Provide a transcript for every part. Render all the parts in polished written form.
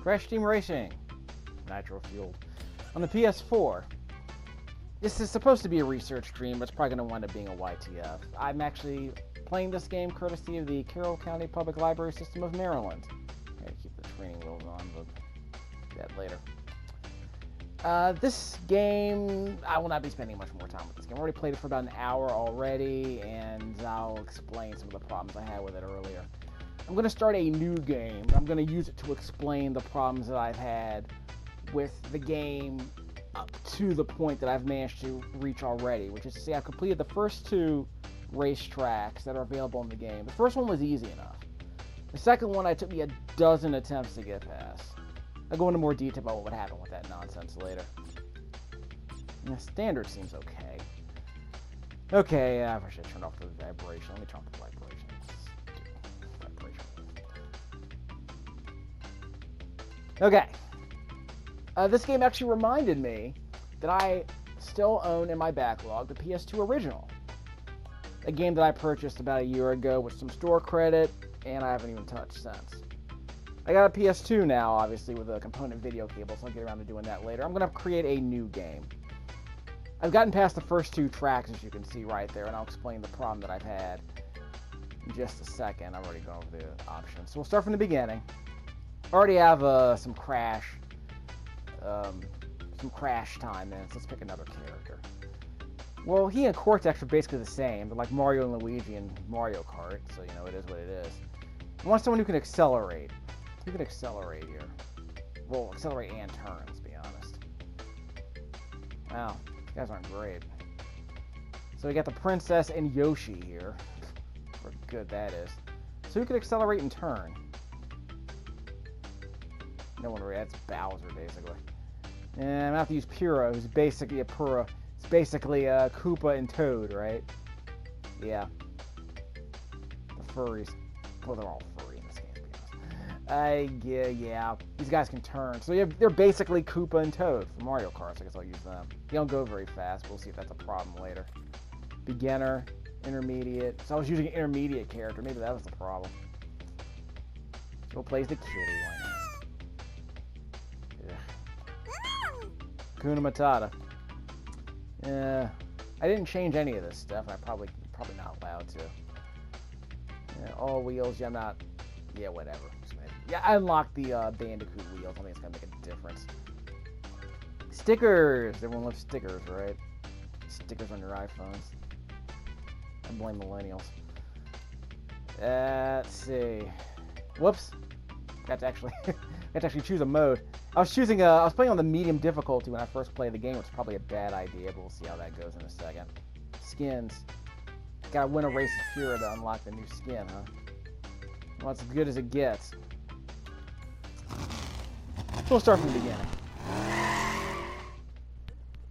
Crash Team Racing, Nitro Fueled. On the PS4, this is supposed to be a research stream, but it's probably going to wind up being a YTF. I'm actually playing this game courtesy of the Carroll County Public Library System of Maryland. I gotta keep the training wheels on, but that later. This game, I will not be spending much more time with this game. I already played it for about an hour already, and I'll explain some of the problems I had with it earlier. I'm going to start a new game. I'm going to use it to explain the problems that I've had with the game up to the point that I've managed to reach already, which is to say I've completed the first 2 racetracks that are available in the game. The first one was easy enough. The second one, it took me a dozen attempts to get past. I'll go into more detail about what would happen with that nonsense later. And the standard seems okay. Okay, I should turn off the vibration. Let me turn off the vibration. Okay. This game actually reminded me that I still own in my backlog the PS2 original. A game that I purchased about a year ago with some store credit, and I haven't even touched since. I got a PS2 now, obviously, with a component video cable, so I'll get around to doing that later. I'm going to create a new game. I've gotten past the first 2 tracks, as you can see right there, and I'll explain the problem that I've had in just a second. I've already gone over the options. So we'll start from the beginning. I already have some crash time in, so let's pick another character. Well, he and Cortex are basically the same. They're like Mario and Luigi in Mario Kart, so you know, it is what it is. I want someone who can accelerate. Who can accelerate here? Well, accelerate and turn, let's be honest. Wow, these guys aren't great. So we got the Princess and Yoshi here. How good that is. So who can accelerate and turn? No one really. That's Bowser, basically. And I'm going to have to use Pura, who's basically a Pura. It's basically a Koopa and Toad, right? Yeah. The furries. Well, they're all furry in this game, to be honest. Yeah. These guys can turn. So they're basically Koopa and Toad from Mario Kart, so I guess I'll use them. They don't go very fast. We'll see if that's a problem later. Beginner, intermediate. So I was using an intermediate character. Maybe that was the problem. So we'll play as the kitty. Why not? Hakuna Matata. I didn't change any of this stuff, and I probably not allowed to. All wheels, yeah, I'm not. Yeah, whatever. Yeah, I unlocked the Bandicoot wheels. I think it's gonna make a difference. Stickers. Everyone loves stickers, right? Stickers on your iPhones. I blame millennials. Let's see. Whoops. Got to actually choose a mode. I was playing on the medium difficulty when I first played the game, which is probably a bad idea, but we'll see how that goes in a second. Skins. Gotta win a race of Pura to unlock the new skin, huh? Well, it's as good as it gets. We'll start from the beginning.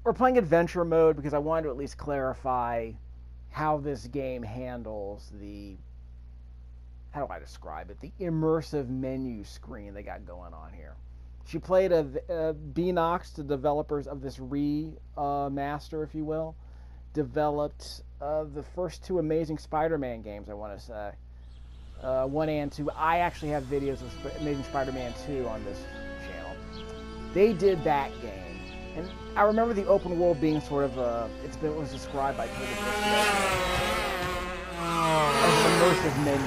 We're playing adventure mode because I wanted to at least clarify how this game handles the... How do I describe it? The immersive menu screen they got going on here. She played Beanox, the developers of this remaster, if you will, developed the first 2 Amazing Spider-Man games, I want to say. 1 and 2. I actually have videos of Amazing Spider-Man 2 on this channel. They did that game. And I remember the open world being sort of it was described by Peter as an immersive menu.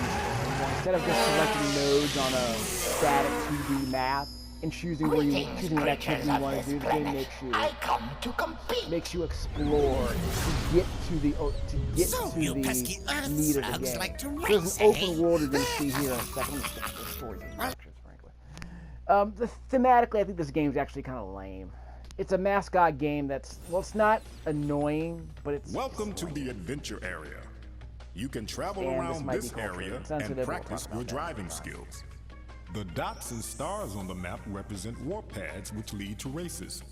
Instead of just selecting nodes on a static 2D map and choosing what activity you want to do, the game makes you explore to get to the need of the game. There's an open world you're going to see here in a second. Let me skip the story instructions, frankly. Thematically, I think this game is actually kind of lame. It's a mascot game that's, well, it's not annoying, but it's... Welcome to the adventure area. You can travel around this area and practice your driving skills. The dots and stars on the map represent warp pads which lead to races.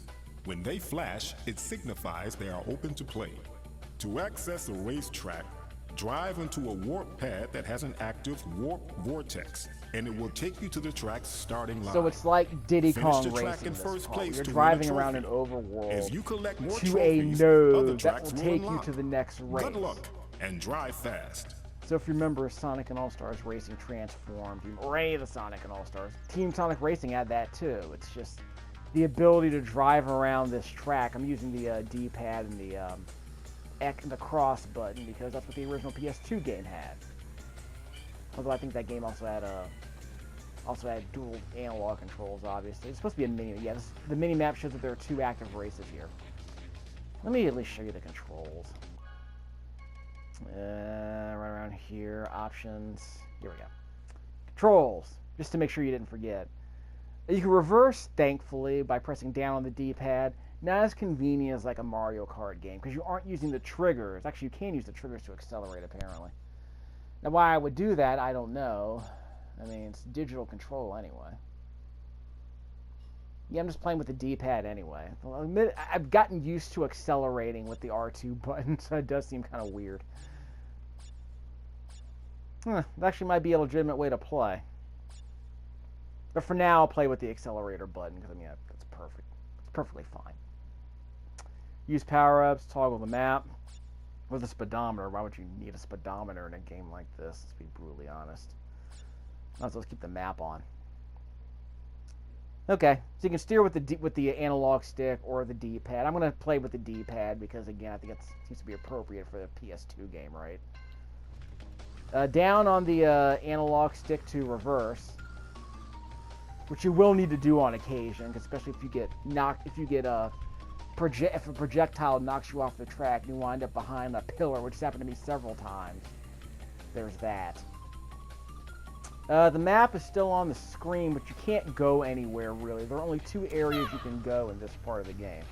When they flash, it signifies they are open to play. To access a racetrack, drive into a warp pad that has an active warp vortex, and it will take you to the track's starting line. So it's like Diddy Kong Racing. You're driving around an overworld As you collect more to trophies, a node other that tracks will take you unlock. to the next race. Good luck and drive fast. So if you remember Sonic and All-Stars Racing Transformed, or any of the Sonic and All-Stars, Team Sonic Racing had that too. It's just the ability to drive around this track. I'm using the D-pad and the cross button because that's what the original PS2 game had. Although I think that game also had dual analog controls, obviously. It's supposed to be a mini. Yeah, the mini-map shows that there are 2 active races here. Let me at least show you the controls. Right around here, options. Here we go. Controls, just to make sure you didn't forget. You can reverse, thankfully, by pressing down on the D-pad. Not as convenient as like a Mario Kart game, because you aren't using the triggers. Actually, you can use the triggers to accelerate, apparently. Now, why I would do that, I don't know. I mean, it's digital control anyway. Yeah, I'm just playing with the D-pad anyway. I'll admit, I've gotten used to accelerating with the R2 button, so it does seem kind of weird. It actually might be a legitimate way to play. But for now, I'll play with the accelerator button, because, I mean, that's perfect. It's perfectly fine. Use power-ups, toggle the map. With a speedometer, why would you need a speedometer in a game like this? Let's be brutally honest. Might as well keep the map on. Okay, so you can steer with the analog stick or the D-pad. I'm going to play with the D-pad because, again, I think it seems to be appropriate for the PS2 game, right? Down on the analog stick to reverse, which you will need to do on occasion, especially if you get knocked, if a projectile knocks you off the track, you wind up behind a pillar, which has happened to me several times. There's that. The map is still on the screen, but you can't go anywhere, really. There are only 2 areas you can go in this part of the game.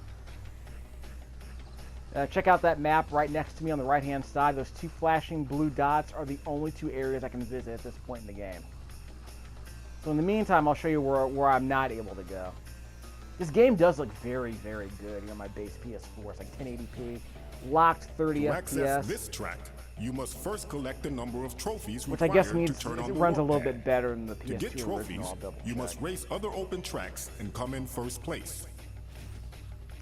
Check out that map right next to me on the right-hand side. Those 2 flashing blue dots are the only 2 areas I can visit at this point in the game. So in the meantime, I'll show you where I'm not able to go. This game does look very, very good on my base PS4. It's like 1080p, locked 30 FPS. To access this track, you must first collect the number of trophies which I guess means it runs a little bit better than the PS2 original. To get trophies, you check. must race other open tracks and come in first place.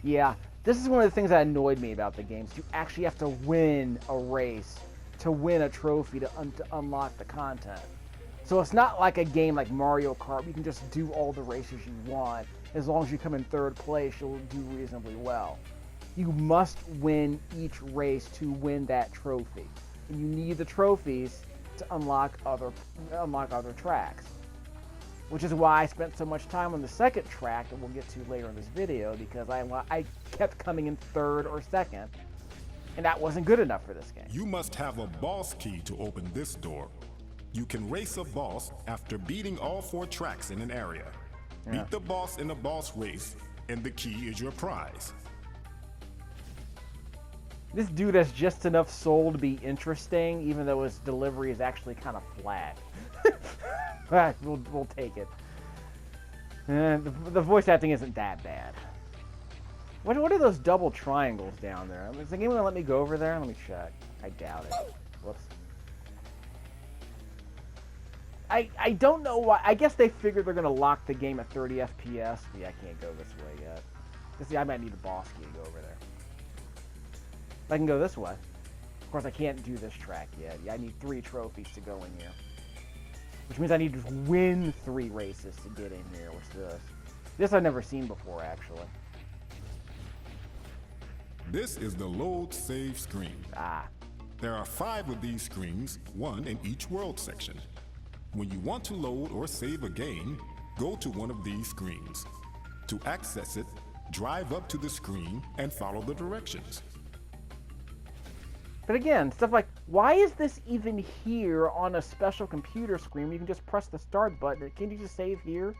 Yeah, this is one of the things that annoyed me about the games. You actually have to win a race to win a trophy to unlock the content. So it's not like a game like Mario Kart. You can just do all the races you want. As long as you come in 3rd place, you'll do reasonably well. You must win each race to win that trophy. And you need the trophies to unlock other tracks. Which is why I spent so much time on the 2nd track that we'll get to later in this video, because I kept coming in 3rd or 2nd, and that wasn't good enough for this game. You must have a boss key to open this door. You can race a boss after beating all 4 tracks in an area. Yeah. Beat the boss in a boss race, and the key is your prize. This dude has just enough soul to be interesting, even though his delivery is actually kind of flat. But we'll take it. The voice acting isn't that bad. What are those double triangles down there? Is the game going to let me go over there? Let me check. I doubt it. Whoops. I don't know why. I guess they figured they're going to lock the game at 30 FPS. But yeah, I can't go this way yet. See, I might need a boss key to go over there. I can go this way. Of course, I can't do this track yet. Yeah, I need 3 trophies to go in here. Which means I need to win 3 races to get in here. What's this? This I've never seen before, actually. This is the load save screen. Ah. There are 5 of these screens, 1 in each world section. When you want to load or save a game, go to one of these screens. To access it, drive up to the screen and follow the directions. But again, stuff like, why is this even here on a special computer screen where you can just press the start button? Can't you just save here?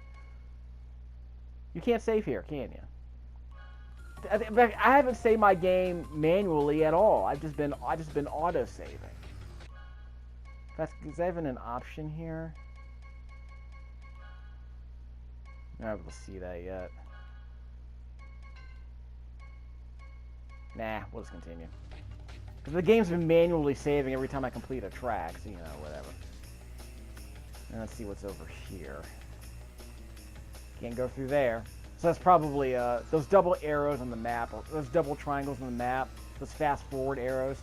You can't save here, can you? I haven't saved my game manually at all. I've just been auto-saving. Is that even an option here? I'm not able to see that yet. Nah, we'll just continue. The game's been manually saving every time I complete a track, so, you know, whatever. And let's see what's over here. Can't go through there. So that's probably, those double arrows on the map, or those double triangles on the map, Those fast forward arrows.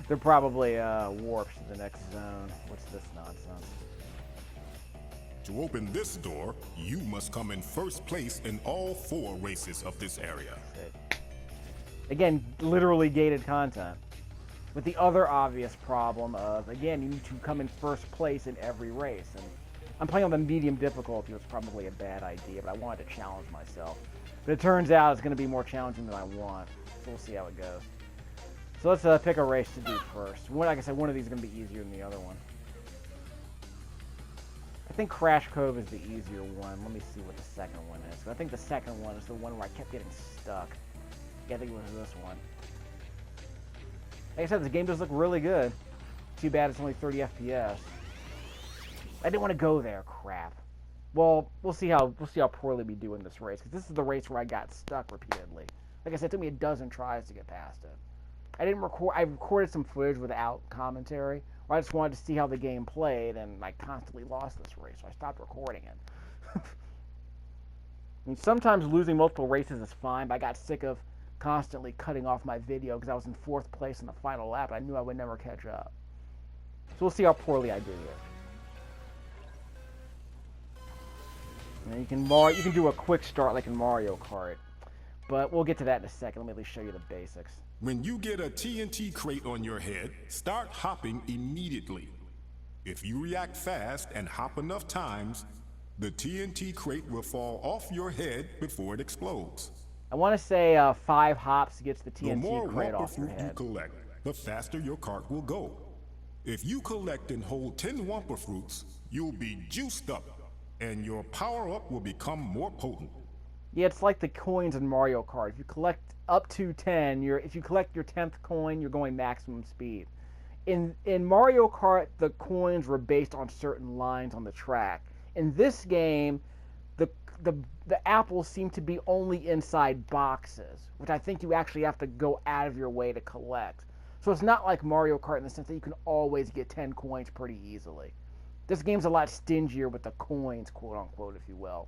They're probably warped to the next zone. What's this nonsense? To open this door, you must come in first place in all 4 races of this area. Again, literally gated content. With the other obvious problem of, again, you need to come in first place in every race. And I'm playing on the medium difficulty, which is probably a bad idea, but I wanted to challenge myself. But it turns out it's going to be more challenging than I want. So we'll see how it goes. So let's pick a race to do first. Like I said, one of these is going to be easier than the other one. I think Crash Cove is the easier one. Let me see what the second one is. So I think the second one is the one where I kept getting stuck. Yeah, I think it was this one. Like I said, this game does look really good. Too bad it's only 30 FPS. I didn't want to go there. Crap. Well, we'll see how poorly we do in this race, because this is the race where I got stuck repeatedly. Like I said, it took me a dozen tries to get past it. I recorded some footage without commentary, where I just wanted to see how the game played, and I constantly lost this race, so I stopped recording it. I mean, sometimes losing multiple races is fine, but I got sick of constantly cutting off my video because I was in 4th place in the final lap. I knew I would never catch up. So we'll see how poorly I do here. And you can do a quick start like in Mario Kart, but we'll get to that in a second. Let me at least show you the basics. When you get a TNT crate on your head, start hopping immediately. If you react fast and hop enough times, the TNT crate will fall off your head before it explodes. I want to say 5 hops gets the TNT crate off your head. The more Wumpa Fruit you collect, the faster your cart will go. If you collect and hold 10 Wumpa Fruits, you'll be juiced up, and your power-up will become more potent. Yeah, it's like the coins in Mario Kart. If you collect up to 10, if you collect your 10th coin, you're going maximum speed. In Mario Kart, the coins were based on certain lines on the track. In this game, the apples seem to be only inside boxes, which I think you actually have to go out of your way to collect. So it's not like Mario Kart in the sense that you can always get 10 coins pretty easily. This game's a lot stingier with the coins, quote-unquote, if you will.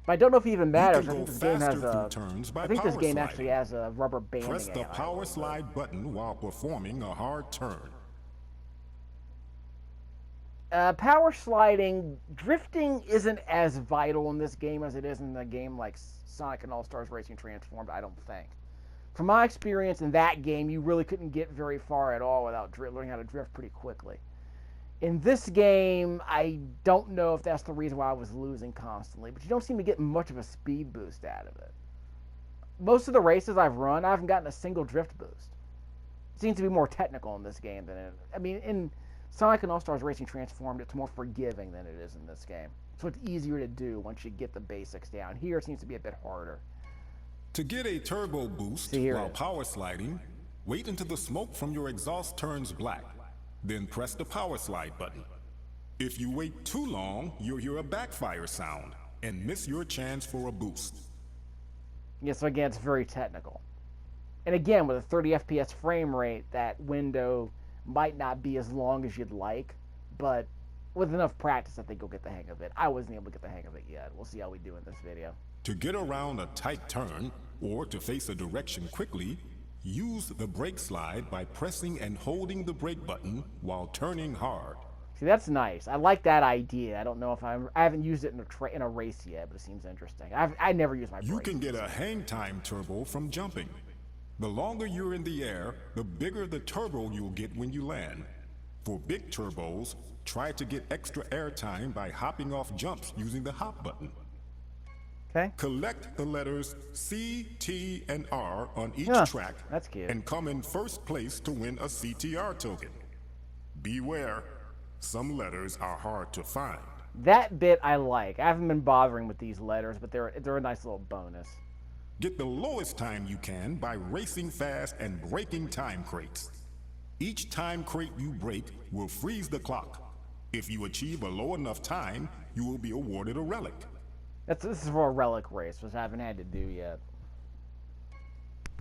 But I don't know if it even matters. I think this game has this game actually has a rubber banding. Press the power slide button while performing a hard turn. Power sliding, drifting isn't as vital in this game as it is in a game like Sonic and All-Stars Racing Transformed, I don't think. From my experience in that game, you really couldn't get very far at all without learning how to drift pretty quickly. In this game, I don't know if that's the reason why I was losing constantly, but you don't seem to get much of a speed boost out of it. Most of the races I've run, I haven't gotten a single drift boost. It seems to be more technical in this game than in Sonic and All-Stars Racing Transformed, it's more forgiving than it is in this game. So it's easier to do once you get the basics down. Here it seems to be a bit harder. To get a turbo boost while power sliding, wait until the smoke from your exhaust turns black. Then press the power slide button. If you wait too long, you'll hear a backfire sound and miss your chance for a boost. Yeah, so again, it's very technical. And again, with a 30 FPS frame rate, that window might not be as long as you'd like, but with enough practice, I think you'll get the hang of it. I wasn't able to get the hang of it yet. We'll see how we do in this video. To get around a tight turn, or to face a direction quickly, use the brake slide by pressing and holding the brake button while turning hard. See, that's nice. I like that idea. I don't know if I haven't used it in a race yet, but it seems interesting. I never use my brakes. You can get a hang time turbo from jumping. The longer you're in the air, the bigger the turbo you'll get when you land. For big turbos, try to get extra air time by hopping off jumps using the hop button. Okay. Collect the letters C, T, and R on each track. That's cute. And come in first place to win a CTR token. Beware, some letters are hard to find. That bit I like. I haven't been bothering with these letters, but they're a nice little bonus. Get the lowest time you can by racing fast and breaking time crates. Each time crate you break will freeze the clock. If you achieve a low enough time, you will be awarded a relic. This is for a relic race, which I haven't had to do yet.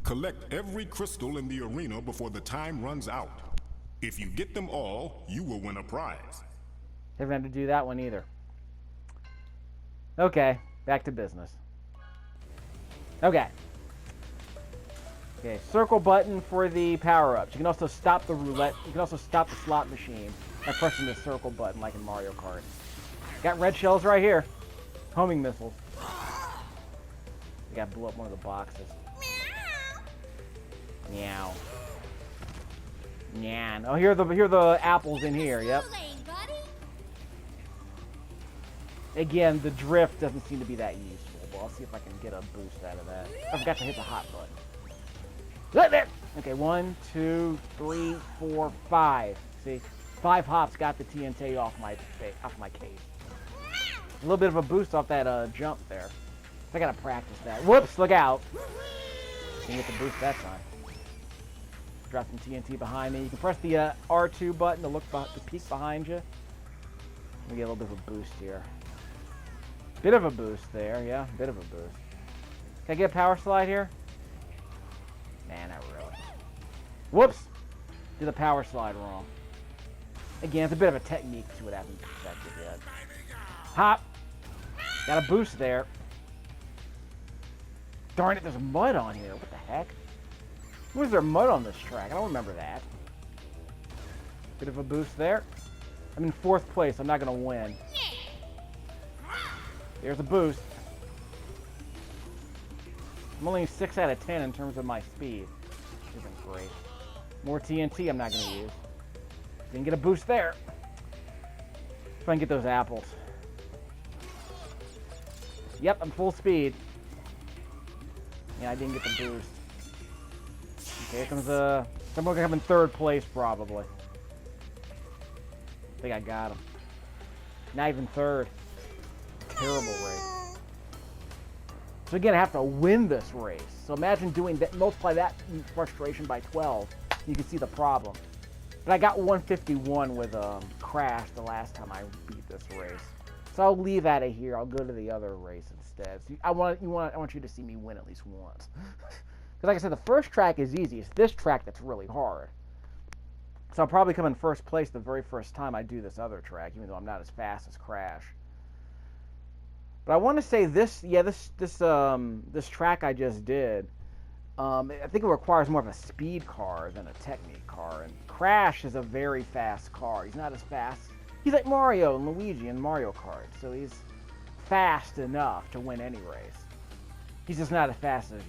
Collect every crystal in the arena before the time runs out. If you get them all, you will win a prize. Haven't had to do that one either. Okay, back to business. Okay. Okay, circle button for the power-ups. You can also stop the roulette. You can also stop the slot machine by pressing the circle button like in Mario Kart. Got red shells right here. Homing missiles. We gotta blow up one of the boxes. Meow. Meow. Oh, here are the apples in here. Yep. Again, the drift doesn't seem to be that useful, but I'll see if I can get a boost out of that. I forgot to hit the hot button. Okay, 1, 2, 3, 4, 5. See, 5 hops got the TNT off my case. A little bit of a boost off that jump there. I gotta practice that. Whoops! Look out! Didn't get the boost that time. Drop some TNT behind me. You can press the R2 button to peek behind you. Let me get a little bit of a boost here. Bit of a boost there, yeah, bit of a boost. Can I get a power slide here? Nah, not really. Whoops! Did the power slide wrong. Again, it's a bit of a technique to it. I haven't perfected yet. Hop! Got a boost there. Darn it, there's mud on here. What the heck? Was there mud on this track? I don't remember that. Bit of a boost there. I'm in 4th place. I'm not going to win. There's a boost. I'm only 6 out of 10 in terms of my speed. Which isn't great. More TNT I'm not going to use. Didn't get a boost there. If I can get those apples. Yep, I'm full speed. Yeah, I didn't get the boost. Okay, here comes I'm going to come in 3rd place, probably. I think I got him. Not even 3rd. Terrible race. So again, I have to win this race. So imagine doing that, multiply that frustration by 12. You can see the problem. But I got 151 with Crash the last time I beat this race. So I'll leave out of here. I'll go to the other race instead. So I want you to see me win at least once. Because like I said, the first track is easy. It's this track that's really hard. So I'll probably come in 1st place the very first time I do this other track, even though I'm not as fast as Crash. But I want to say this track I just did, I think it requires more of a speed car than a technique car. And Crash is a very fast car. He's not as fast. He's like Mario and Luigi in Mario Kart, so he's fast enough to win any race. He's just not as fast as,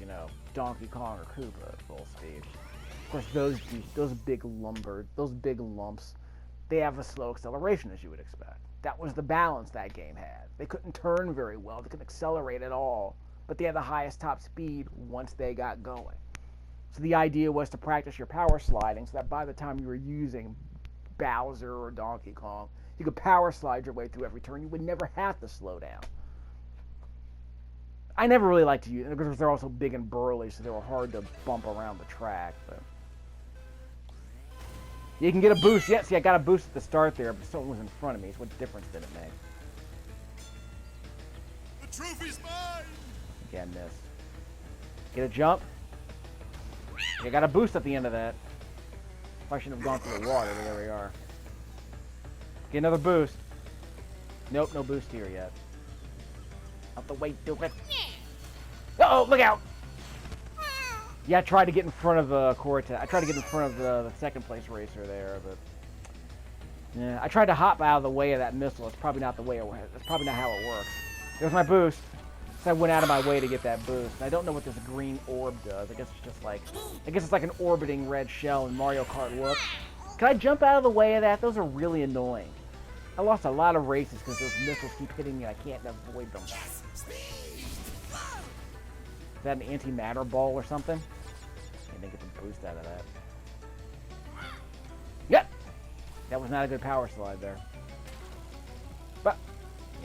Donkey Kong or Koopa at full speed. Of course, those big lumps, they have a slow acceleration, as you would expect. That was the balance that game had. They couldn't turn very well. They couldn't accelerate at all. But they had the highest top speed once they got going. So the idea was to practice your power sliding so that by the time you were using Bowser or Donkey Kong, you could power slide your way through every turn. You would never have to slow down. I never really liked to use them because they're also big and burly, so they were hard to bump around the track. But you can get a boost. Yeah, see, I got a boost at the start there, but someone was in front of me. So what difference did it make? The trophy's mine! Again, miss. Get a jump. I got a boost at the end of that. I shouldn't have gone through the water, but there we are. Get another boost. Nope, no boost here yet. Out the way, do it. Uh-oh, look out! Yeah, I tried to get in front of Cortez. I tried to get in front of the 2nd place racer there, but yeah, I tried to hop out of the way of that missile. It's probably not the way it works. It's probably not how it works. There's my boost. So I went out of my way to get that boost. I don't know what this green orb does. I guess it's like an orbiting red shell in Mario Kart. Whoops. Can I jump out of the way of that? Those are really annoying. I lost a lot of races because those missiles keep hitting me and I can't avoid them. Is that an antimatter ball or something? I didn't get the boost out of that. Yep! That was not a good power slide there. But,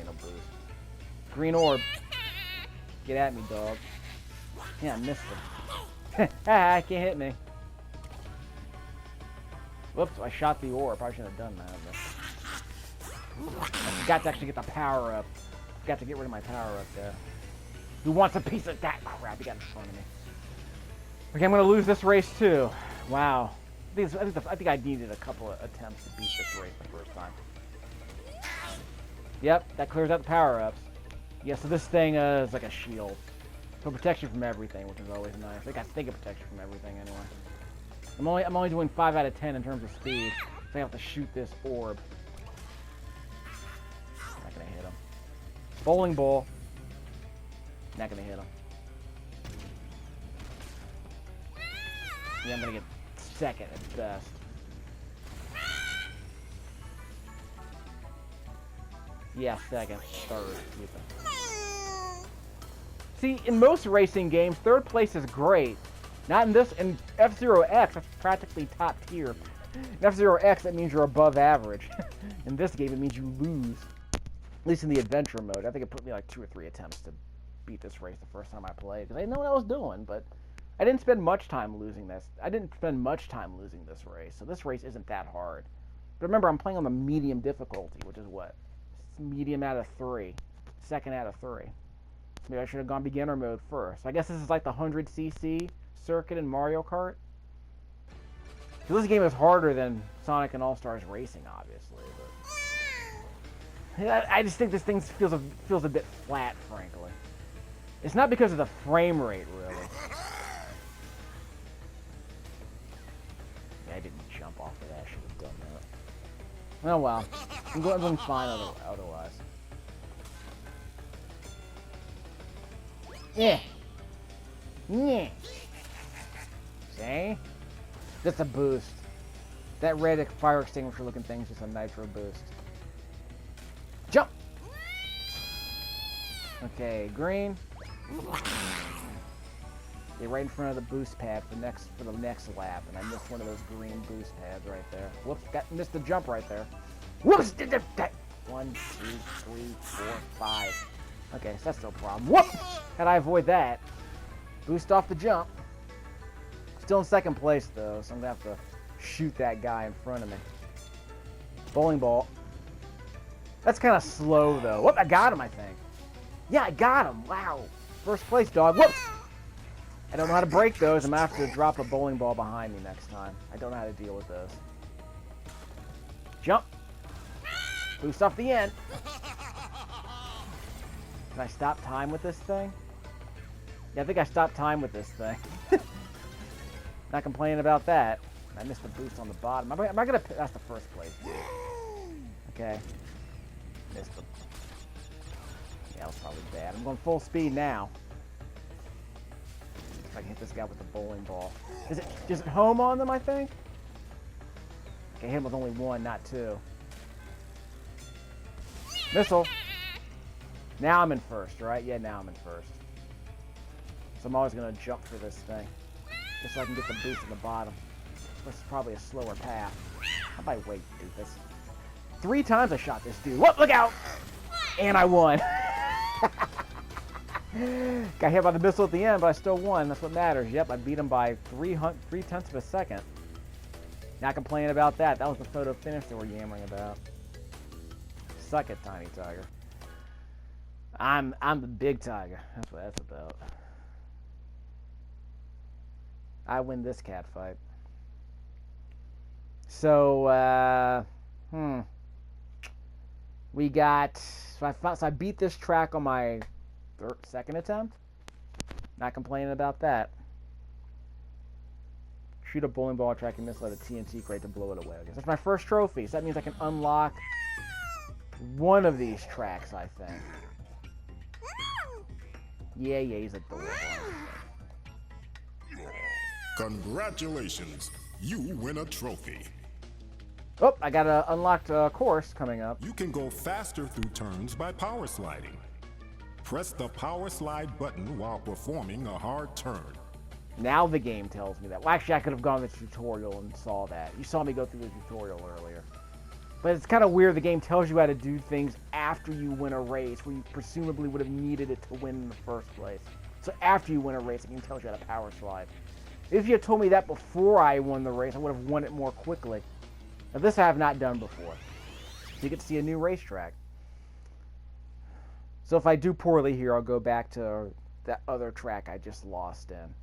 no boost. Green orb. Get at me, dog. Yeah, I missed him. Ah, can't hit me. Whoops, I shot the orb. Probably shouldn't have done that. But I forgot to actually get the power up. Forgot to get rid of my power up there. Who wants a piece of that crap? He got in front of me. Okay, I'm going to lose this race too. Wow. I think I needed a couple of attempts to beat this race the first time. Yep, that clears out the power-ups. Yeah, so this thing is like a shield. So protection from everything, which is always nice. I think I think of protection from everything anyway. I'm only doing 5 out of 10 in terms of speed. So I have to shoot this orb. Not gonna hit him. Bowling ball. Not gonna hit him. Yeah, I'm gonna get second at best. Yeah, second, third. See, in most racing games, third place is great. Not in this. In F-Zero X, that's practically top tier. In F-Zero X, that means you're above average. In this game, it means you lose. At least in the adventure mode. I think it put me like 2 or 3 attempts to beat this race the first time I played. Because I didn't know what I was doing, but I didn't spend much time losing this. I didn't spend much time losing this race. So this race isn't that hard. But remember, I'm playing on the medium difficulty, which is what? Medium out of 3. Second out of 3. Maybe I should have gone beginner mode first. I guess this is like the 100cc circuit in Mario Kart. So this game is harder than Sonic and All-Stars Racing, obviously. But I just think this thing feels a bit flat, frankly. It's not because of the frame rate, really. Yeah, I didn't jump off of that. I should have done that. Oh well. I'm doing fine otherwise. Yeah. Yeah. See? Just a boost. That red fire extinguisher looking thing is just a nitro boost. Jump! Okay, green. Get right in front of the boost pad for the next lap, and I missed one of those green boost pads right there. Whoops, missed the jump right there. Whoops! 1, 2, 3, 4, 5. Okay, so that's no problem. Whoop! How'd I avoid that? Boost off the jump. Still in second place, though, so I'm going to have to shoot that guy in front of me. Bowling ball. That's kind of slow, though. Whoop, I got him, I think. Yeah, I got him. Wow. First place, dog. Whoops! I don't know how to break those. I'm going to have to drop a bowling ball behind me next time. I don't know how to deal with those. Jump. Boost off the end. Can I stop time with this thing? Yeah, I think I stopped time with this thing. Not complaining about that. I missed the boost on the bottom. Am I going to... That's the first place. Okay. Missed them. Yeah, that was probably bad. I'm going full speed now. If I can hit this guy with the bowling ball. Is it home on them, I think? Okay, hit him with only 1, not 2. Missile. Now I'm in first, right? Yeah, now I'm in first. So I'm always going to jump for this thing. Just so I can get the boost at the bottom. This is probably a slower path. How about I wait, doofus? 3 times I shot this dude. Whoop, look out! And I won. Got hit by the missile at the end, but I still won. That's what matters. Yep, I beat him by 3/10 of a second. Not complaining about that. That was the photo finish that we're yammering about. Suck it, Tiny Tiger. I'm the big tiger. That's what that's about. I win this cat fight. So, we got... So I beat this track on my second attempt. Not complaining about that. Shoot a bowling ball track and miss, let a TNT crate to blow it away. Okay, so that's my first trophy. So that means I can unlock one of these tracks, I think. Yeah, he's adorable. Congratulations, you win a trophy. Oh, I got an unlocked course coming up. You can go faster through turns by power sliding. Press the power slide button while performing a hard turn. Now the game tells me that. Well, actually, I could have gone to the tutorial and saw that. You saw me go through the tutorial earlier. But it's kind of weird. The game tells you how to do things after you win a race, where you presumably would have needed it to win in the first place. So after you win a race, the game tells you how to power slide. If you had told me that before I won the race, I would have won it more quickly. Now, this I have not done before. So you get to see a new racetrack. So if I do poorly here, I'll go back to that other track I just lost in.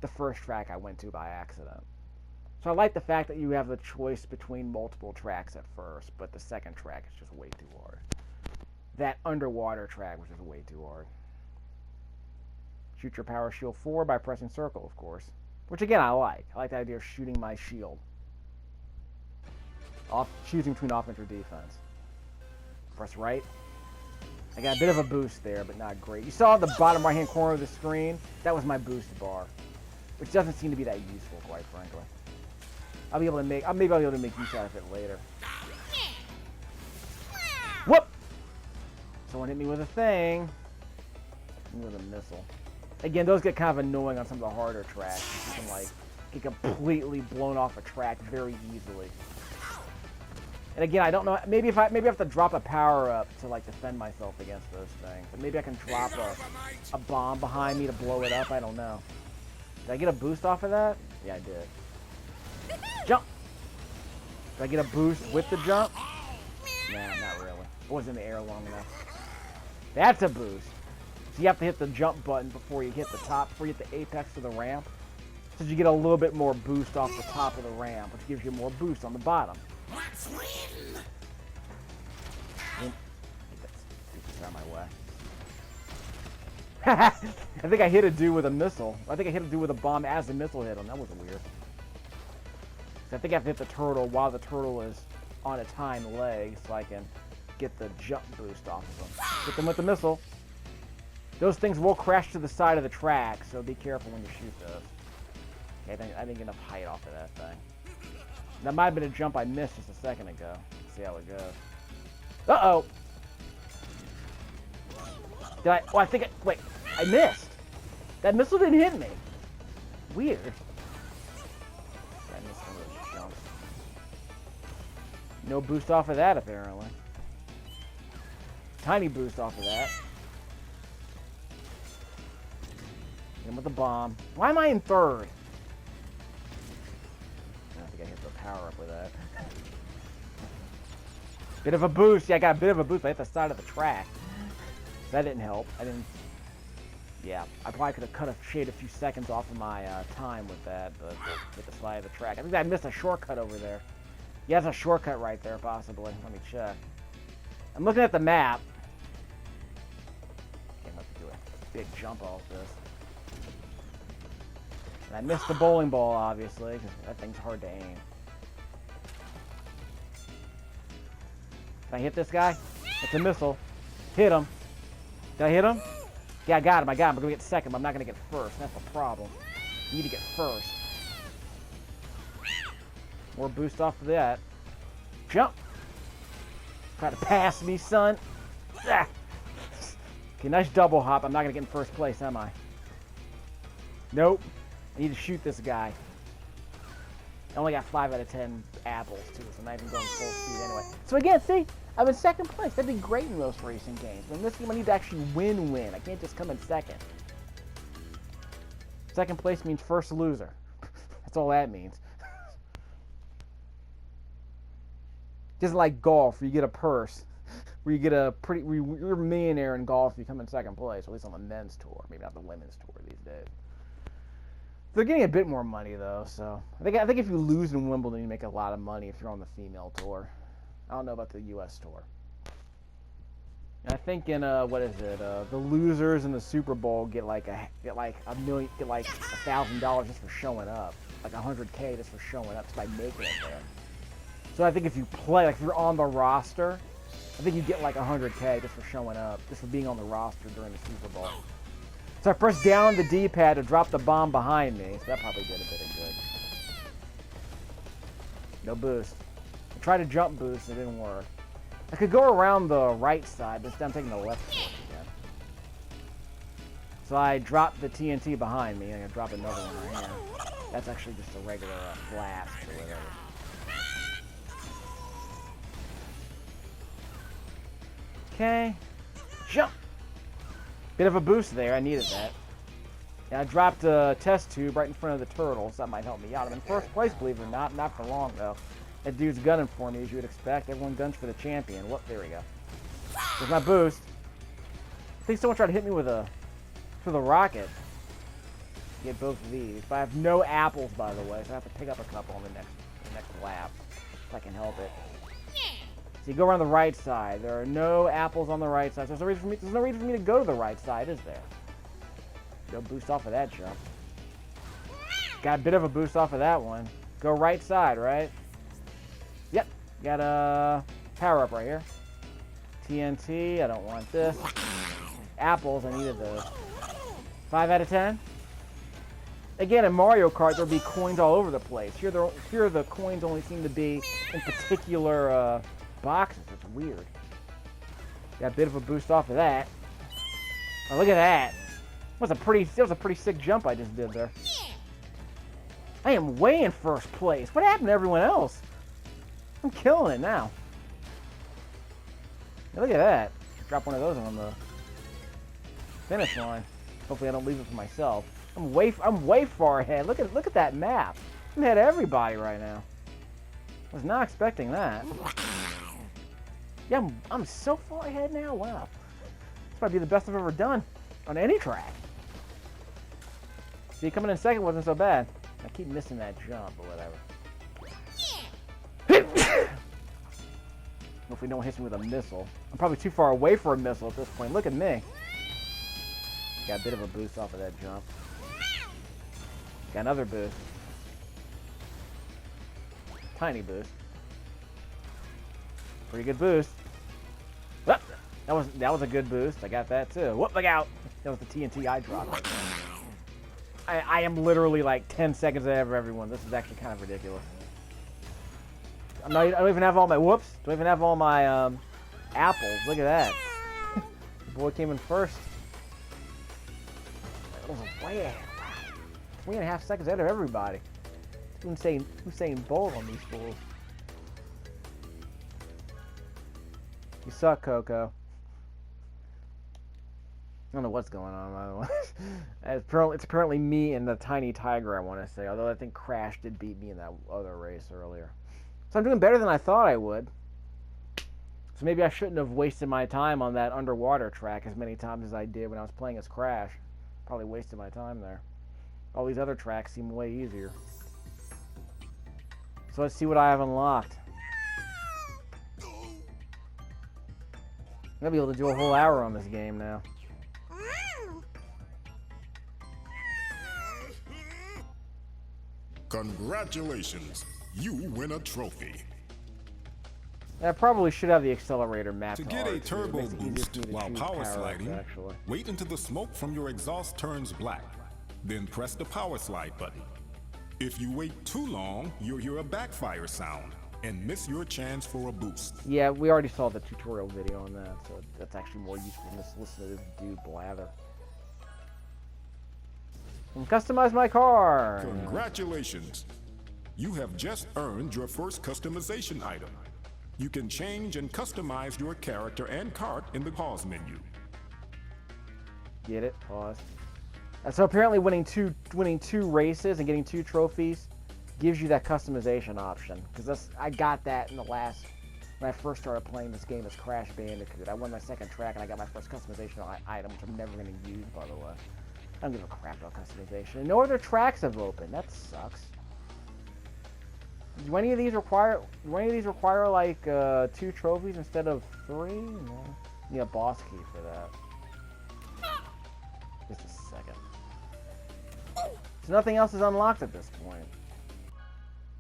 The first track I went to by accident. So I like the fact that you have the choice between multiple tracks at first, but the second track is just way too hard. That underwater track was just way too hard. Shoot your power shield forward by pressing circle, of course. Which, again, I like. I like the idea of shooting my shield. Choosing between offense or defense. Press right. I got a bit of a boost there, but not great. You saw the bottom right-hand corner of the screen? That was my boost bar. Which doesn't seem to be that useful, quite frankly. Maybe I'll be able to make use out of it later. Whoop! Someone hit me with a thing. Hit me with a missile. Again, those get kind of annoying on some of the harder tracks. You can, like, get completely blown off a track very easily. And again, I don't know. Maybe I have to drop a power up to like defend myself against those things. But maybe I can drop a bomb behind me to blow it up. I don't know. Did I get a boost off of that? Yeah, I did. Jump. Did I get a boost with the jump? Nah, not really. I wasn't in the air long enough. That's a boost. So you have to hit the jump button before you hit the top, before you hit the apex of the ramp. So you get a little bit more boost off the top of the ramp, which gives you more boost on the bottom. Let's win! Get that out of my way. I think I hit a dude with a missile. I think I hit a dude with a bomb as the missile hit him. That was weird. So I think I have to hit the turtle while the turtle is on its hind legs so I can get the jump boost off of them. Hit them with the missile. Those things will crash to the side of the track, so be careful when you shoot those. Okay, I didn't get enough height off of that thing. That might have been a jump I missed just a second ago. Let's see how it goes. Uh-oh! Did I... Oh, I think wait, I missed! That missile didn't hit me! Weird. I missed one of those jumps. No boost off of that, apparently. Tiny boost off of that. Hit him with the bomb. Why am I in third? I think I hit the power up with that. Bit of a boost. Yeah, I got a bit of a boost. I hit the side of the track. That didn't help. Yeah, I probably could have cut a few seconds off of my time with that, but hit the side of the track. I think I missed a shortcut over there. Yeah, there's a shortcut right there, possibly. Let me check. I'm looking at the map. Can't have to do a big jump off this. And I missed the bowling ball, obviously, because that thing's hard to aim. Can I hit this guy? It's a missile. Hit him. Did I hit him? Yeah, I got him. I'm going to get second, but I'm not going to get first. That's the problem. You need to get first. More boost off of that. Jump. Try to pass me, son. Ah. Okay, nice double hop. I'm not going to get in first place, am I? Nope. I need to shoot this guy. I only got 5 out of 10 apples, too, so I'm not even going full speed anyway. So again, see? I'm in second place. That'd be great in most racing games. But in this game, I need to actually win. I can't just come in second. Second place means first loser. That's all that means. Just like golf, where you get a purse. Where you get you're a millionaire in golf if you come in second place. At least on the men's tour. Maybe not the women's tour these days. They're getting a bit more money, though, so... I think if you lose in Wimbledon, you make a lot of money if you're on the female tour. I don't know about the U.S. tour. And I think in, the losers in the Super Bowl get like $1,000 just for showing up. Like $100K just for showing up, just by making it there. So I think if you play, like if you're on the roster, I think you get like $100K just for showing up, just for being on the roster during the Super Bowl. So I pressed down on the D-pad to drop the bomb behind me, so that probably did a bit of good. No boost. I tried to jump boost, it didn't work. I could go around the right side, but instead I'm taking the left side again. So I dropped the TNT behind me, and I'm going to drop another one right here. That's actually just a regular blast or whatever. Okay. Jump! Bit of a boost there, I needed that. And I dropped a test tube right in front of the turtle, so that might help me out. I'm in first place, believe it or not. Not for long, though. That dude's gunning for me, as you would expect. Everyone guns for the champion. Whoop, there we go. There's my boost. I think someone tried to hit me with for the rocket. Get both of these. But I have no apples, by the way, so I have to pick up a couple on the next lap, if I can help it. So you go around the right side. There are no apples on the right side. So there's no reason for me to go to the right side, is there? Go boost off of that jump. Got a bit of a boost off of that one. Go right side, right? Yep. Got a power up right here. TNT. I don't want this. Apples. I needed those. 5 out of 10. Again, in Mario Kart, there'll be coins all over the place. Here the coins only seem to be in particular boxes. It's weird. Got a bit of a boost off of that. Oh, look at that. That was a pretty sick jump I just did there. I am way in first place. What happened to everyone else? I'm killing it now. Now look at that. Drop one of those on the finish line. Hopefully I don't leave it for myself. I'm way far ahead. Look at that map. I'm ahead of everybody right now. Was not expecting that. Yeah, I'm so far ahead now. Wow. This might be the best I've ever done on any track. See, coming in second wasn't so bad. I keep missing that jump or whatever. Hopefully no one hits me with a missile. I'm probably too far away for a missile at this point. Look at me. Got a bit of a boost off of that jump. Got another boost. Tiny boost. Pretty good boost. Whoop. That was a good boost. I got that too. Whoop, look out. That was the TNT I dropped right there. I am literally like 10 seconds ahead of everyone. This is actually kind of ridiculous. I don't even have all my whoops. Don't even have all my apples. Look at that. The boy came in first. That was way ahead. Wow. 3.5 seconds ahead of everybody. Usain Bolt on these fools. You suck, Coco. I don't know what's going on, by the way. It's apparently me and the tiny tiger, I want to say. Although I think Crash did beat me in that other race earlier. So I'm doing better than I thought I would. So maybe I shouldn't have wasted my time on that underwater track as many times as I did when I was playing as Crash. Probably wasted my time there. All these other tracks seem way easier. So let's see what I have unlocked. I'm going to be able to do a whole hour on this game now. Congratulations, you win a trophy. I probably should have the accelerator map. To get a turbo boost while power sliding, wait until the smoke from your exhaust turns black. Then press the power slide button. If you wait too long, you'll hear a backfire sound and miss your chance for a boost. Yeah, we already saw the tutorial video on that, so that's actually more useful than just listen to this dude blather. And customize my car! Congratulations! You have just earned your first customization item. You can change and customize your character and cart in the pause menu. Get it? Pause. So apparently winning two races and getting 2 trophies gives you that customization option. Because I got that in the last, when I first started playing this game as Crash Bandicoot. I won my second track and I got my first customization item, which I'm never going to use, by the way. I don't give a crap about customization. And no other tracks have opened. That sucks. Do any of these require like 2 trophies instead of 3? No. Need a boss key for that. Just a second. So nothing else is unlocked at this point.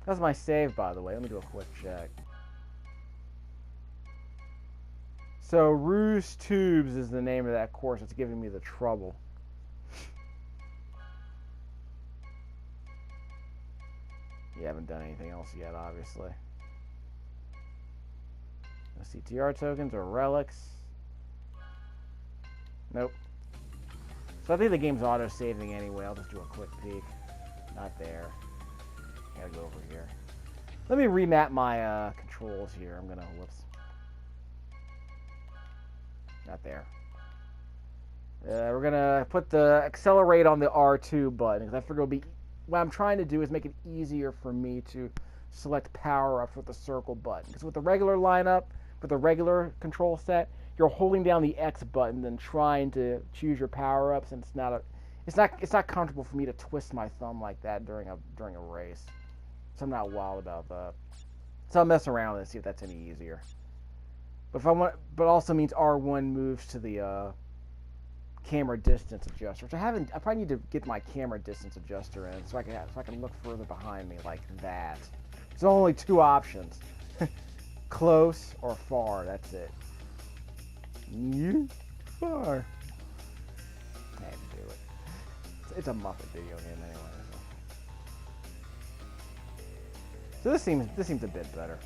That's my save, by the way. Let me do a quick check. So Ruse Tubes is the name of that course. It's giving me the trouble. You haven't done anything else yet, obviously. No CTR tokens or relics. Nope. So I think the game's auto-saving anyway. I'll just do a quick peek. Not there. Gotta go over here. Let me remap my controls here. I'm gonna, whoops. Not there. We're gonna put the accelerate on the R2 button, because I figure it'll be, what I'm trying to do is make it easier for me to select power-ups with the circle button. Because with the regular lineup, with the regular control set, you're holding down the X button and trying to choose your power-ups, and it's not comfortable for me to twist my thumb like that during a race. So I'm not wild about that. So I'll mess around and see if that's any easier. But also means R1 moves to the camera distance adjuster, which I haven't. I probably need to get my camera distance adjuster in so I can look further behind me like that. There's only two options: close or far. That's it. Far. I had to do it. It's a Muppet video game anyway. So this seems a bit better.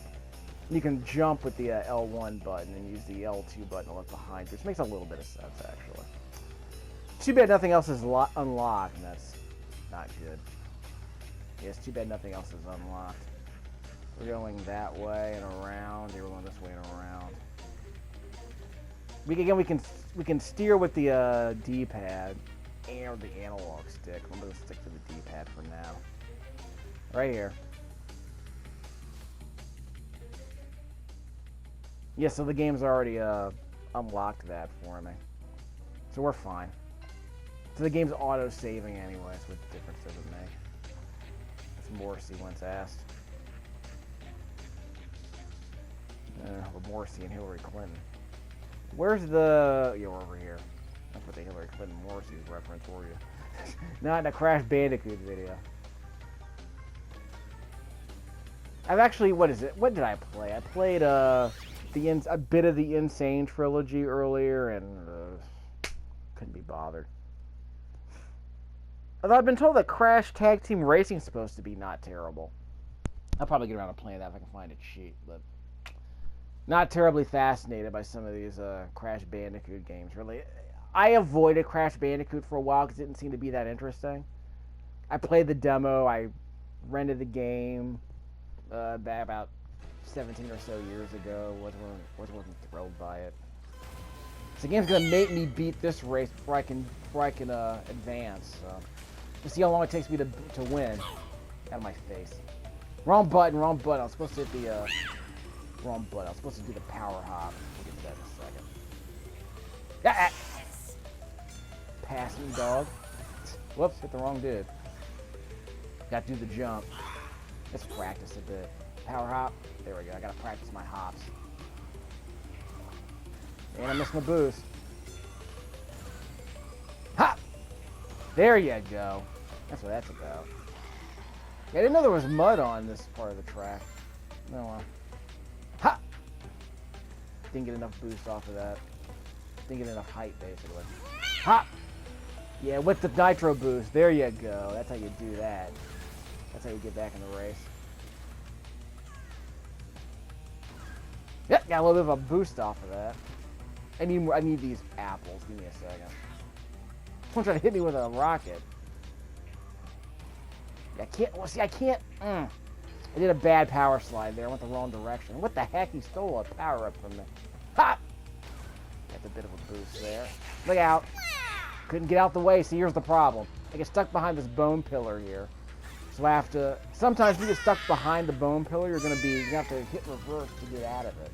You can jump with the L1 button and use the L2 button to look behind you, which makes a little bit of sense, actually. Too bad nothing else is unlocked, and that's not good. Yes, too bad nothing else is unlocked. We're going that way and around. Here we're going this way and around. We can steer with the D-pad and the analog stick. I'm going to stick to the D-pad for now. Right here. Yeah, so the game's already unlocked that for me. So we're fine. So the game's auto-saving anyway, so what difference does it make? If Morrissey once asked. Or Morrissey and Hillary Clinton. Where's the... You're over here. That's what the Hillary Clinton Morrissey's reference for you. Not in a Crash Bandicoot video. I've actually... What is it? What did I play? I played a bit of the Insane trilogy earlier, and couldn't be bothered. Although I've been told that Crash Tag Team Racing is supposed to be not terrible. I'll probably get around to playing that if I can find it cheap, but not terribly fascinated by some of these Crash Bandicoot games, really. I avoided Crash Bandicoot for a while because it didn't seem to be that interesting. I played the demo, I rented the game back about 17 or so years ago. Wasn't thrilled by it. So the game's gonna make me beat this race before I can advance. So we'll see how long it takes me to win. Out of my face. Wrong button. I was supposed to hit the wrong button. I was supposed to do the power hop. We'll get to that in a second. Pass me, dog. Whoops, hit the wrong dude. Got to do the jump. Let's practice a bit. Power hop. There we go. I gotta practice my hops. And I missed my boost. Hop! There you go. That's what that's about. Yeah, I didn't know there was mud on this part of the track. No, hop! Didn't get enough boost off of that. Didn't get enough height, basically. Hop! Yeah, with the nitro boost. There you go. That's how you do that. That's how you get back in the race. Yep, got a little bit of a boost off of that. I need these apples. Give me a second. Someone trying to hit me with a rocket. I can't. Well, see, I can't. I did a bad power slide there. I went the wrong direction. What the heck? He stole a power up from me. Hop! That's a bit of a boost there. Look out. Couldn't get out the way. See, here's the problem. I get stuck behind this bone pillar here. So I have to. Sometimes if you get stuck behind the bone pillar, you have to hit reverse to get out of it.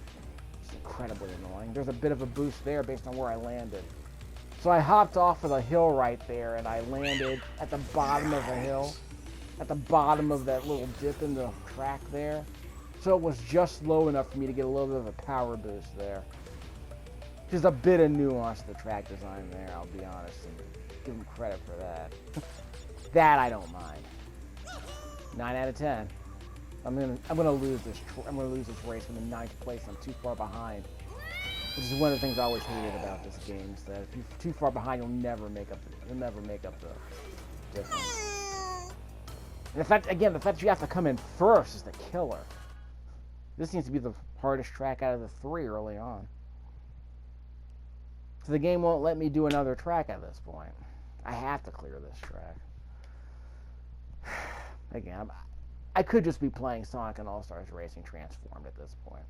It's incredibly annoying. There's a bit of a boost there based on where I landed. So I hopped off of the hill right there, and I landed at the bottom of the hill. At the bottom of that little dip in the track there. So it was just low enough for me to get a little bit of a power boost there. Just a bit of nuance to the track design there, I'll be honest, and give them credit for that. That I don't mind. 9 out of 10. I'm gonna lose this race from the 9th place. I'm too far behind. Which is one of the things I always hated about this game, is that if you're too far behind, you'll never make up the difference. And the fact that you have to come in first is the killer. This seems to be the hardest track out of the 3 early on. So the game won't let me do another track at this point. I have to clear this track. Again, I could just be playing Sonic and All-Stars Racing Transformed at this point.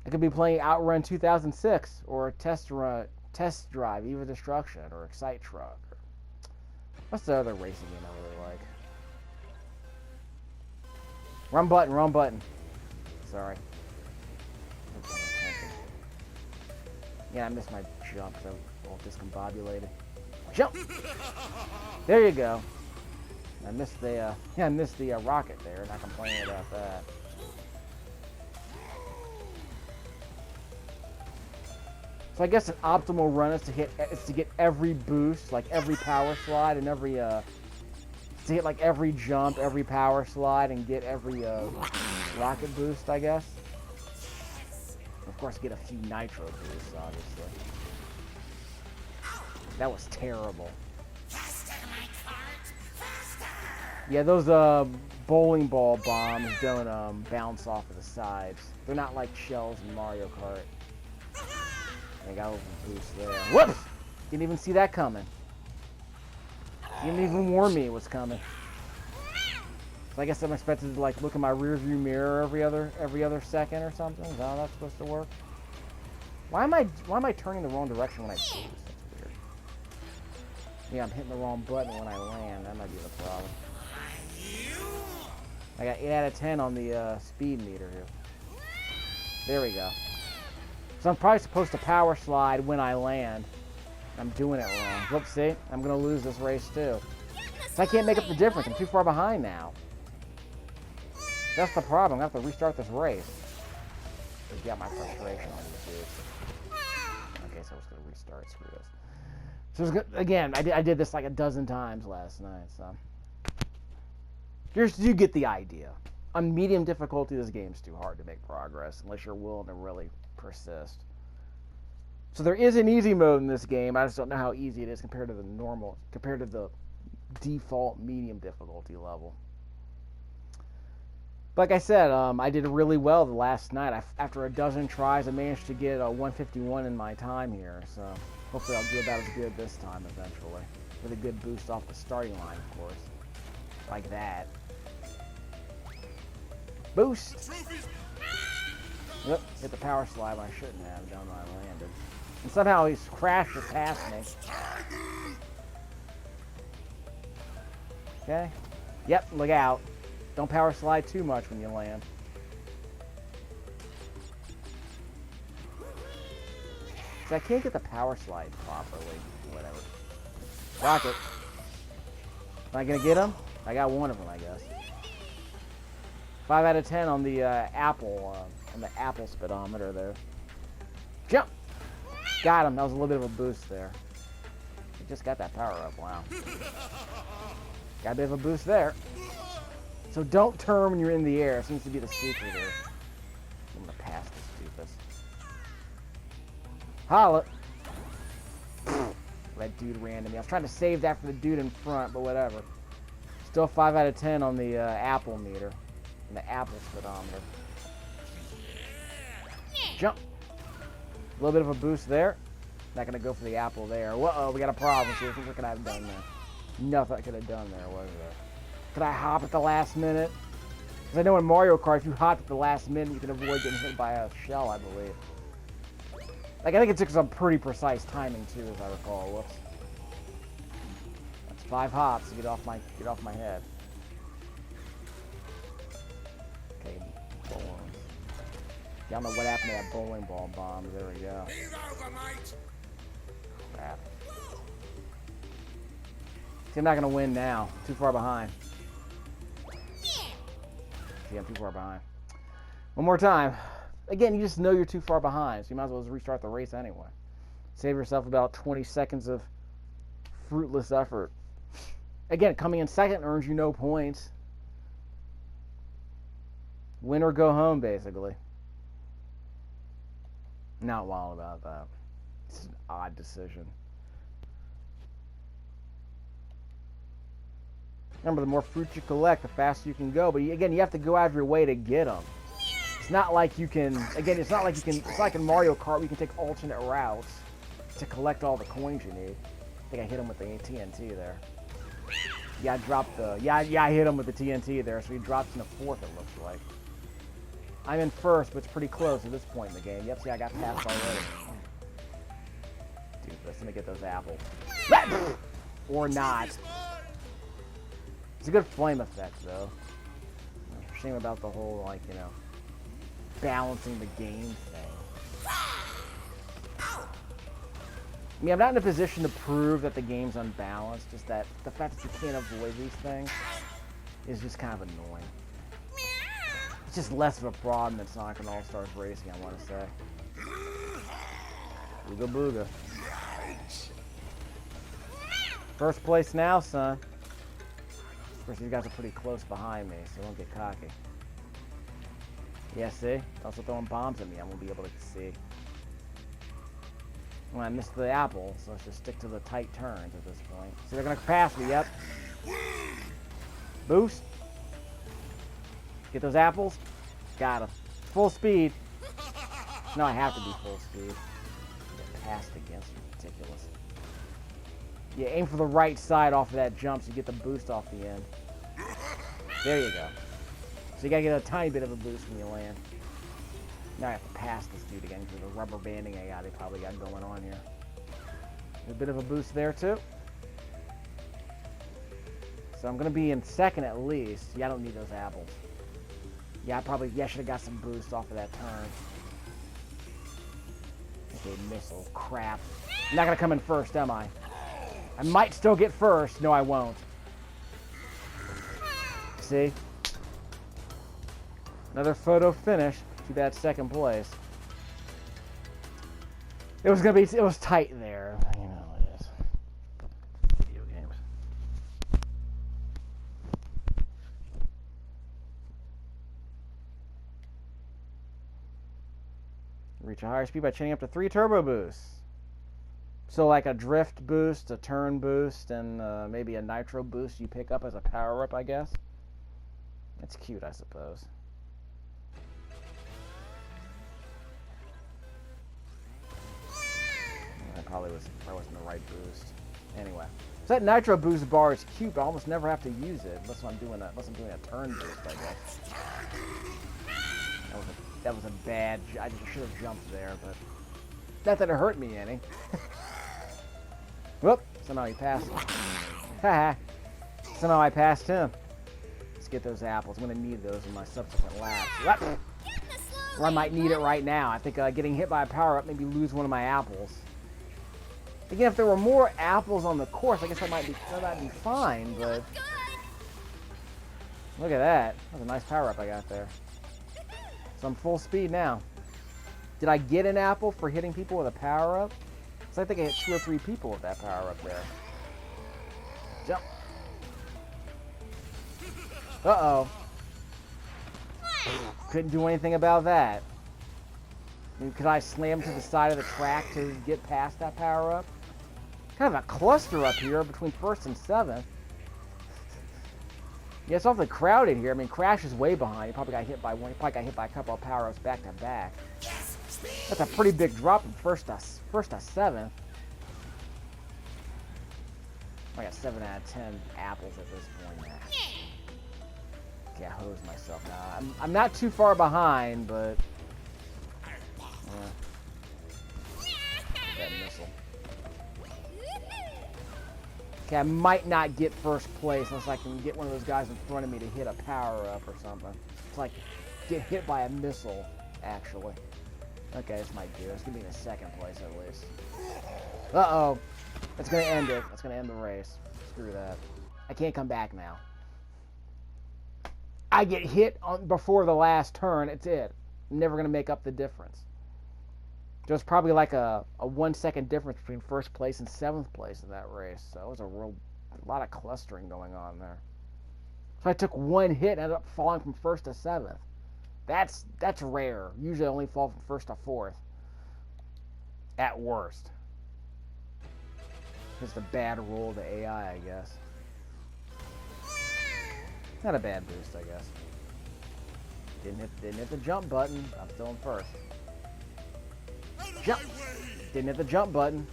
I could be playing Outrun 2006, or Test Drive, Eva Destruction, or Excite Truck. What's the other racing game I really like? Wrong button. Sorry. Yeah, I missed my jump, so I'm all discombobulated. Jump! There you go. I missed the rocket there, not complaining about that. So I guess an optimal run is to get every boost, like every power slide and every to hit like every jump, every power slide, and get every rocket boost, I guess. Of course, get a few nitro boosts, obviously. That was terrible. Yeah, those bowling ball bombs don't bounce off of the sides. They're not like shells in Mario Kart. They got a little boost there. Whoops! Didn't even see that coming. Didn't even warn me it was coming. So I guess I'm expected to like look in my rearview mirror every other second or something. Is that how that's supposed to work? Why am I turning the wrong direction when I boost? That's weird. Yeah, I'm hitting the wrong button when I land. That might be the problem. I got 8 out of 10 on the speed meter here. There we go. So I'm probably supposed to power slide when I land. I'm doing it wrong. Whoops, see? I'm going to lose this race too. So I can't make up the difference. I'm too far behind now. That's the problem. I'm going to have to restart this race. To get my frustration on this dude. Okay, so I was going to restart. Screw this. So it's good. Again, I did this like a dozen times last night, so... You get the idea. On medium difficulty, this game's too hard to make progress unless you're willing to really persist. So there is an easy mode in this game. I just don't know how easy it is compared to the default medium difficulty level. Like I said, I did really well the last night. After a dozen tries, I managed to get a 151 in my time here. So hopefully I'll do about as good this time eventually. With a good boost off the starting line, of course. Like that. Boost! Yep, hit the power slide when I shouldn't have done when I landed. And somehow he's crashed it past me. Okay. Yep, look out. Don't power slide too much when you land. So I can't get the power slide properly. Whatever. Rocket. Am I gonna get him? I got one of them, I guess. 5 out of 10 on the apple speedometer there. Jump! Got him. That was a little bit of a boost there. He just got that power up. Wow. Got a bit of a boost there. So don't turn when you're in the air. Seems to be the secret here. I'm gonna pass this stupid. Holla! That dude ran to me. I was trying to save that for the dude in front, but whatever. Still 5 out of 10 on the apple meter. And the apple speedometer. Jump! A little bit of a boost there. Not going to go for the apple there. Whoa, we got a problem here. What could I have done there? Nothing I could have done there, was there? Could I hop at the last minute? Because I know in Mario Kart, if you hop at the last minute, you can avoid getting hit by a shell, I believe. Like, I think it took some pretty precise timing, too, as I recall. Whoops. That's 5 hops to get off my head. Okay, bowling. Yeah, I don't know what happened to that bowling ball bomb. There we go. Crap. See, I'm not going to win now. Too far behind. See, I'm too far behind. One more time. Again, you just know you're too far behind, so you might as well just restart the race anyway. Save yourself about 20 seconds of fruitless effort. Again, coming in second earns you no points. Win or go home, basically. Not wild about that. It's an odd decision. Remember, the more fruits you collect, the faster you can go. But again, you have to go out of your way to get them. It's not like you can. Again, it's not like in Mario Kart where you can take alternate routes to collect all the coins you need. I think I hit him with the TNT there. Yeah, I dropped the. Yeah, I hit him with the TNT there, so he drops in a fourth. It looks like. I'm in first, but it's pretty close at this point in the game. Yep, see, I got passed already. Dude, let's gonna get those apples. Or not. It's a good flame effect, though. Shame about the whole, like, you know, balancing the game thing. I mean, I'm not in a position to prove that the game's unbalanced. Just that the fact that you can't avoid these things is just kind of annoying. It's just less of a problem than Sonic and All-Stars Racing, I want to say. Booga booga. First place now, son. Of course, these guys are pretty close behind me, so don't get cocky. Yeah, see? Also throwing bombs at me, I won't be able to see. Well, I missed the apple, so let's just stick to the tight turns at this point. So they're gonna pass me, yep. Boost. Get those apples. Got 'em. Full speed. No, I have to be full speed. Get passed against me. Ridiculous. Yeah, aim for the right side off of that jump so you get the boost off the end. There you go. So you gotta get a tiny bit of a boost when you land. Now I have to pass this dude again because of the rubber banding AI they probably got going on here. A bit of a boost there too. So I'm gonna be in second at least. Yeah, I don't need those apples. Yeah, I should have got some boost off of that turn. Okay, missile. Crap. I'm not gonna come in first, am I? I might still get first. No, I won't. See? Another photo finish. Too bad second place. It was tight there. You know it is. Video games. Reach a higher speed by chaining up to 3 turbo boosts. So like a drift boost, a turn boost, and maybe a nitro boost you pick up as a power-up, I guess. That's cute, I suppose. Probably wasn't the right boost. Anyway, so that nitro boost bar is cute, but I almost never have to use it unless I'm doing a turn boost, I guess. That was a bad. I just should have jumped there, but not that it hurt me any. Whoop! Somehow he passed. Haha. Somehow I passed him. Let's get those apples. I'm gonna need those in my subsequent laps. Or I might need it right now. I think getting hit by a power-up made me lose one of my apples. Again, if there were more apples on the course, I guess that might be fine, but... Look at that. That was a nice power-up I got there. So I'm full speed now. Did I get an apple for hitting people with a power-up? Because I think I hit 2 or 3 people with that power-up there. Jump. Uh-oh. Couldn't do anything about that. I mean, could I slam to the side of the track to get past that power-up? Kind of a cluster up here between 1st and 7th. Yeah, it's awfully crowded here. I mean, Crash is way behind. He probably got hit by one. He probably got hit by a couple of power-ups back to back. That's a pretty big drop from 1st to 7th. I got 7 out of 10 apples at this point now. Okay, I hose myself now. I'm not too far behind, but that missile. Okay, I might not get first place unless I can get one of those guys in front of me to hit a power-up or something. It's like get hit by a missile, actually. Okay, this might do. It's gonna be in 2nd place at least. Uh-oh. That's gonna end it. That's gonna end the race. Screw that. I can't come back now. I get hit before the last turn. It's it. I'm never gonna make up the difference. There's probably like a 1 second difference between 1st place and 7th place in that race. So it was a lot of clustering going on there. So I took 1 hit and ended up falling from 1st to 7th. That's rare. Usually I only fall from 1st to 4th. At worst. Just a bad roll of the AI, I guess. Not a bad boost, I guess. Didn't hit the jump button. I'm still in 1st. Jump! Didn't hit the jump button.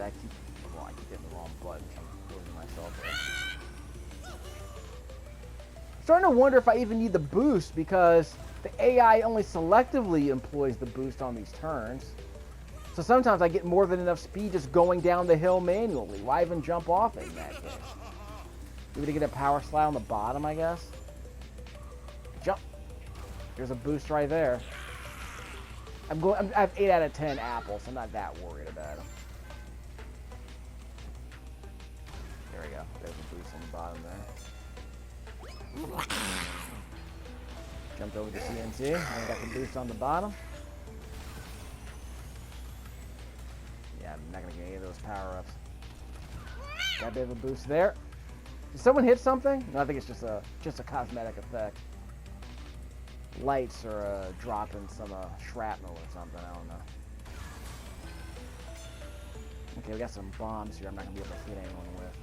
I keep hitting the wrong button. I'm losing myself there. I'm starting to wonder if I even need the boost because the AI only selectively employs the boost on these turns. So sometimes I get more than enough speed just going down the hill manually. Why even jump off in that case? Maybe to get a power slide on the bottom, I guess. Jump. There's a boost right there. I have 8 out of 10 apples. I'm not that worried about them. There we go. There's a boost on the bottom there. Jumped over to CNC. I got the boost on the bottom. Yeah, I'm not gonna get any of those power-ups. Got a bit of a boost there. Did someone hit something? No, I think it's just a cosmetic effect. Lights are dropping some shrapnel or something. I don't know. Okay, we got some bombs here. I'm not gonna be able to hit anyone with.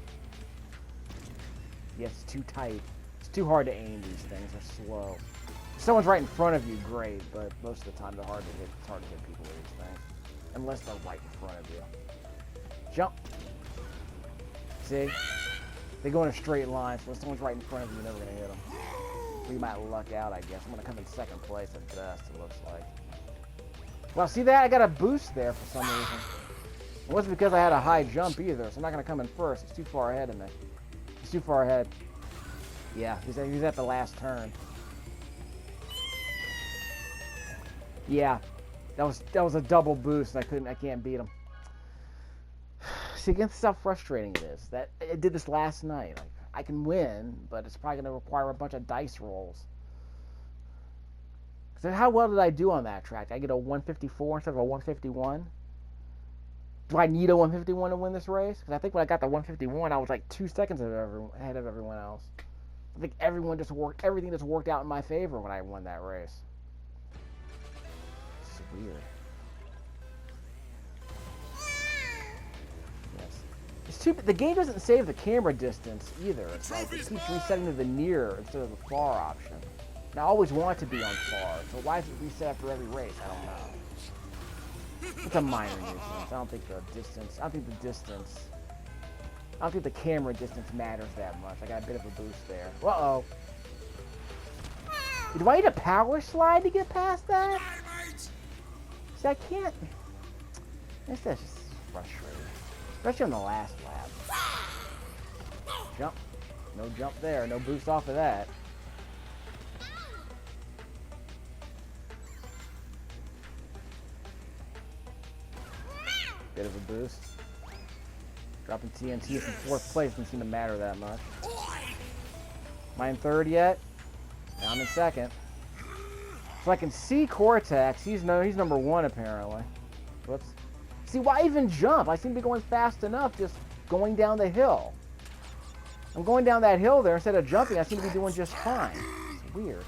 Yeah, it's too tight. It's too hard to aim. These things are slow. If someone's right in front of you, great. But most of the time, they're hard to hit. It's hard to hit people with these things, unless they're right in front of you. Jump. See? They go in a straight line, so if someone's right in front of you, you're never going to hit them. Or you might luck out, I guess. I'm going to come in second place at best, it looks like. Well, see that? I got a boost there for some reason. It wasn't because I had a high jump either, so I'm not going to come in first. It's too far ahead of me. It's too far ahead. Yeah, he's at the last turn. Yeah, that was a double boost, and I can't beat him. See, again, this is how frustrating it is. That I did this last night. Like, I can win, but it's probably going to require a bunch of dice rolls. So how well did I do on that track? Did I get a 154 instead of a 151? Do I need a 151 to win this race? Because I think when I got the 151, I was like 2 seconds ahead of everyone else. I think everything just worked out in my favor when I won that race. It's weird. It's too. The game doesn't save the camera distance either. It's like it keeps resetting to the near instead of the far option. And I always want to be on far, so why does it reset after every race? I don't know. It's a minor nuisance. I don't think the distance. I don't think the camera distance matters that much. I got a bit of a boost there. Uh-oh. Do I need a power slide to get past that? See, I can't. That's just frustrating. Especially on the last lap. Jump. No jump there. No boost off of that. Bit of a boost. Dropping TNT from 4th place doesn't seem to matter that much. Am I in 3rd yet? Now I'm in 2nd. So I can see Cortex. He's number 1 apparently. Whoops. See, why even jump? I seem to be going fast enough just going down the hill. I'm going down that hill there instead of jumping. I seem to be doing just fine. It's weird.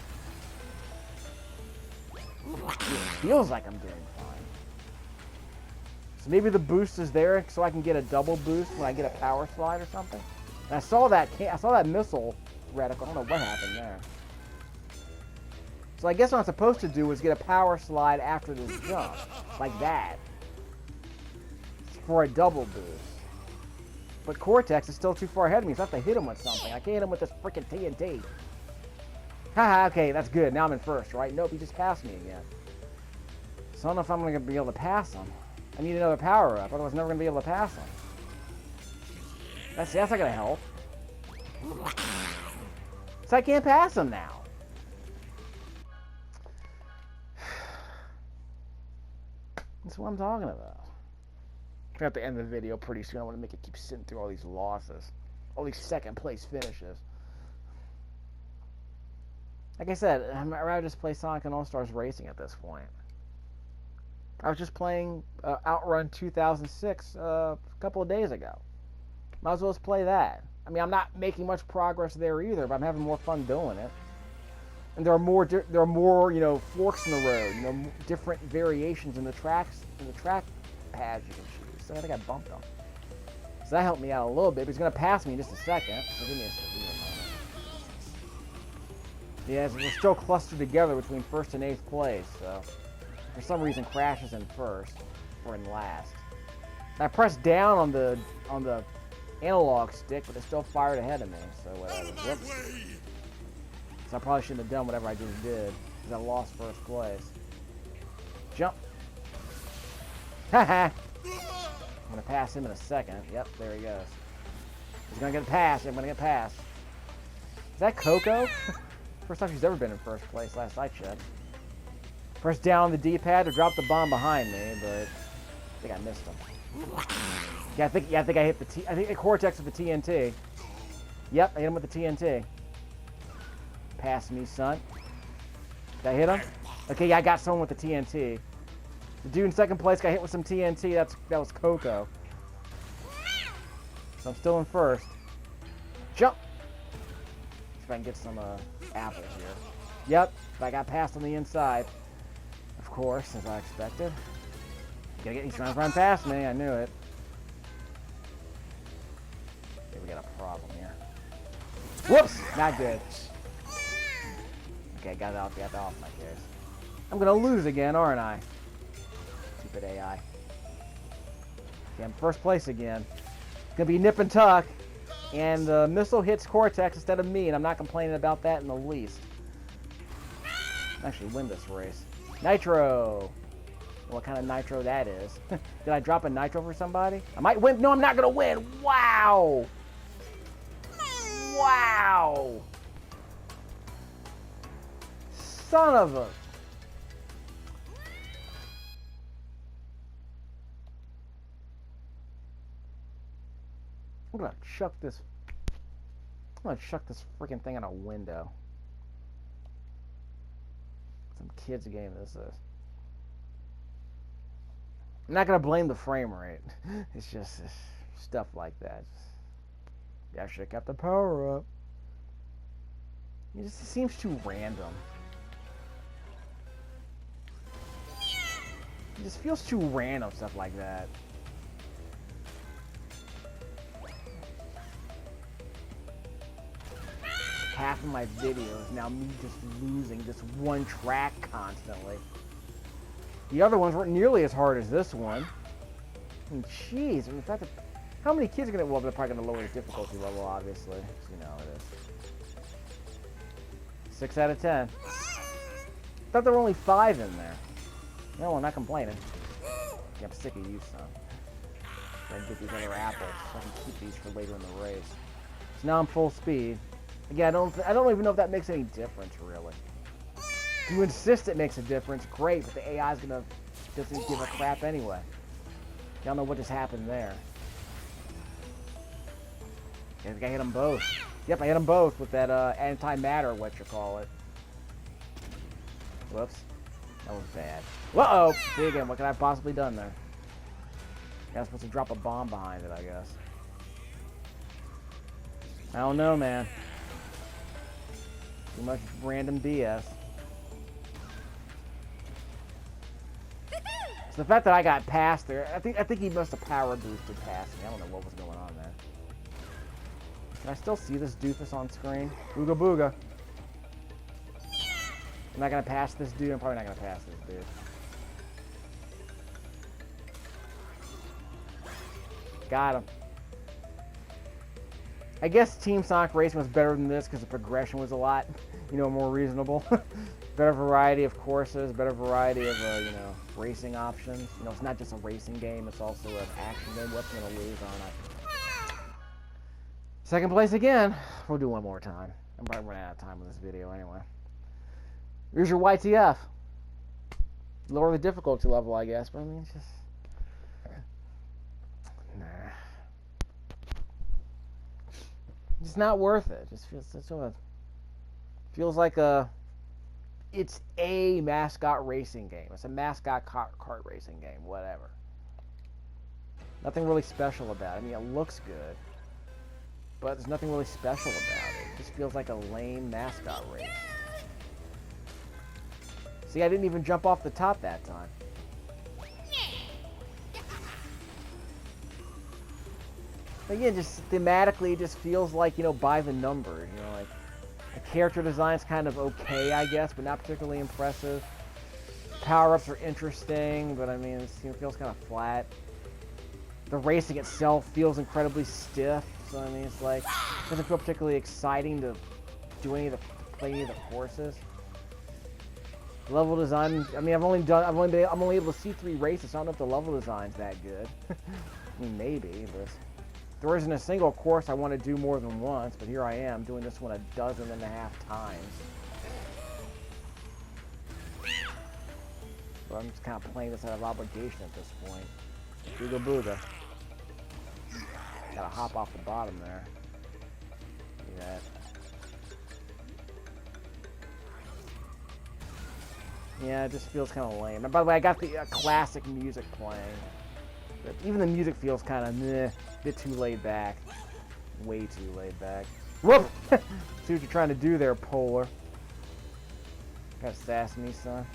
It feels like I'm doing fine. So maybe the boost is there so I can get a double boost when I get a power slide or something. And I saw that missile reticle. I don't know what happened there. So I guess what I'm supposed to do is get a power slide after this jump. Like that. For a double boost. But Cortex is still too far ahead of me, so I have to hit him with something. I can't hit him with this freaking TNT. Haha, okay, that's good. Now I'm in 1st, right? Nope, he just passed me again. So I don't know if I'm going to be able to pass him. I need another power-up, otherwise I'm never going to be able to pass him. That's not going to help. So I can't pass him now. That's what I'm talking about. I have to end the video pretty soon. I want to make it keep sitting through all these losses. All these 2nd place finishes. Like I said, I'd rather just play Sonic and All-Stars Racing at this point. I was just playing Outrun 2006 a couple of days ago. Might as well just play that. I mean, I'm not making much progress there either, but I'm having more fun doing it. And there are more, forks in the road. Different variations in the track pads you can choose. So I think I bumped him. So that helped me out a little bit, but he's going to pass me in just a second. So give me a moment. Yeah, so we're still clustered together between 1st and 8th place, so for some reason Crash is in 1st, or in last. And I pressed down on the analog stick, but it still fired ahead of me, so whatever. Whoops. So I probably shouldn't have done whatever I just did, because I lost 1st place. Jump. Haha! I'm going to pass him in a second. Yep, there he goes. He's going to get passed. I'm going to get passed. Is that Coco? First time she's ever been in 1st place, last I checked. Press down on the D-pad to drop the bomb behind me, but I think I missed him. Yeah, I think I hit I think Cortex with the TNT. Yep, I hit him with the TNT. Pass me, son. Did I hit him? Okay, yeah, I got someone with the TNT. The dude in second place got hit with some TNT. That was Coco. So I'm still in first. Jump! See if I can get some apples here. Yep, I got passed on the inside. Of course, as I expected. He's trying to run past me. I knew it. Okay, we got a problem here. Whoops! Not good. Okay, got that off my case. I'm gonna lose again, aren't I? Stupid AI. Okay, I'm first place again. It's gonna be nip and tuck. And the missile hits Cortex instead of me, and I'm not complaining about that in the least. I'll actually win this race. Nitro! What kind of nitro that is. Did I drop a nitro for somebody? I might win. No, I'm not gonna win. Wow! Wow! Son of a... I'm gonna chuck this freaking thing out a window. Some kid's game this is. I'm not gonna blame the frame rate. It's just stuff like that. Yeah, I should have kept the power up. It just seems too random. It just feels too random, stuff like that. Half of my videos now me just losing this one track constantly. The other ones weren't nearly as hard as this one. And jeez, I mean, how many kids are gonna? Well, they're probably gonna lower the difficulty level, obviously. So you know how it is. 6 out of 10. I thought there were only 5 in there. No, I'm not complaining. Yeah, I'm sick of you, son. I can get these other apples so I can keep these for later in the race. So now I'm full speed. Again, I don't even know if that makes any difference, really. If you insist it makes a difference, great, but the AI's doesn't give a crap anyway. Y'all know what just happened there. I think I hit them both. Yep, I hit them both with that antimatter, what you call it. Whoops. That was bad. Whoa! See again, what could I have possibly done there? I was supposed to drop a bomb behind it, I guess. I don't know, man. Too much random BS. So the fact that I got past there, I think he must have power boosted past me. I don't know what was going on there. Can I still see this doofus on screen? Booga booga. I'm not gonna pass this dude. I'm probably not gonna pass this dude. Got him. I guess Team Sonic Racing was better than this because the progression was a lot, more reasonable. Better variety of courses, better variety of, racing options. It's not just a racing game, it's also an action game. What's going to lose on it? Second place again. We'll do one more time. I'm probably running out of time with this video anyway. Here's your YTF. Lower the difficulty level, I guess, but I mean, it's just... Nah. It's not worth it. It just feels like it's a mascot racing game. It's a mascot kart racing game, whatever. Nothing really special about it. I mean, it looks good, but there's nothing really special about it. It just feels like a lame mascot race. See, I didn't even jump off the top that time. Again, just thematically, it just feels like, by the numbers. Like, the character design's kind of okay, I guess, but not particularly impressive. Power-ups are interesting, but I mean, it feels kind of flat. The racing itself feels incredibly stiff, so I mean, it's like, it doesn't feel particularly exciting to play any of the courses. Level design, I mean, I'm only able to see 3 races, so I don't know if the level design's that good. I mean, maybe, but... There isn't a single course I want to do more than once, but here I am doing this one 12.5 times. So I'm just kind of playing this out of obligation at this point. Booga booga. Gotta hop off the bottom there. See that? Yeah, it just feels kind of lame. And by the way, I got the classic music playing. But even the music feels kind of meh, a bit too laid back. Way too laid back. Whoop! See what you're trying to do there, Polar. Gotta sass me, son.